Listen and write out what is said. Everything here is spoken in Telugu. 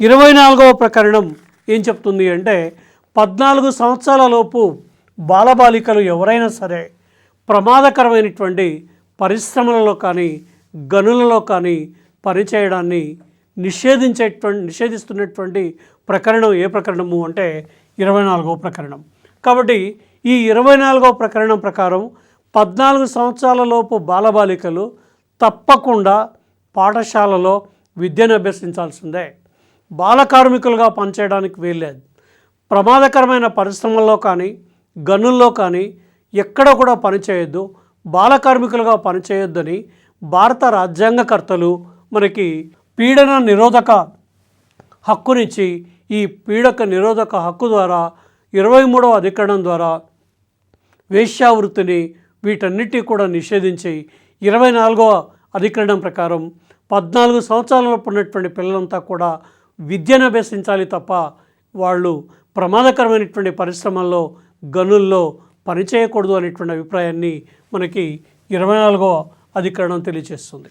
24వ ప్రకరణం ఏం చెప్తుంది అంటే 14 సంవత్సరాల లోపు బాలబాలికలు ఎవరైనా సరే ప్రమాదకరమైనటువంటి పరిశ్రమలలో కానీ గనులలో కానీ పనిచేయడాన్ని నిషేధిస్తున్నటువంటి ప్రకరణం ఏ ప్రకరణము అంటే 24వ ప్రకరణం. కాబట్టి ఈ 24వ ప్రకరణం ప్రకారం 14 సంవత్సరాల లోపు బాలబాలికలు తప్పకుండా పాఠశాలలో విద్యను అభ్యసించాల్సిందే. బాల కార్మికులుగా పనిచేయడానికి వీల్లేదు. ప్రమాదకరమైన పరిశ్రమల్లో కానీ గనుల్లో కానీ ఎక్కడ కూడా పనిచేయొద్దు, బాల కార్మికులుగా పనిచేయొద్దని భారత రాజ్యాంగకర్తలు మనకి పీడన నిరోధక హక్కునిచ్చి ఈ పీడక నిరోధక హక్కు ద్వారా 23వ అధికరణం ద్వారా వేశ్యావృత్తిని వీటన్నిటి కూడా నిషేధించి 24వ అధికరణం ప్రకారం 14 సంవత్సరాలలోపు ఉన్నటువంటి పిల్లలంతా కూడా విద్యను అభ్యసించాలి తప్ప వాళ్ళు ప్రమాదకరమైనటువంటి పరిశ్రమల్లో గనుల్లో పనిచేయకూడదు అనేటువంటి అభిప్రాయాన్ని మనకి 24వ అధికరణం తెలియజేస్తుంది.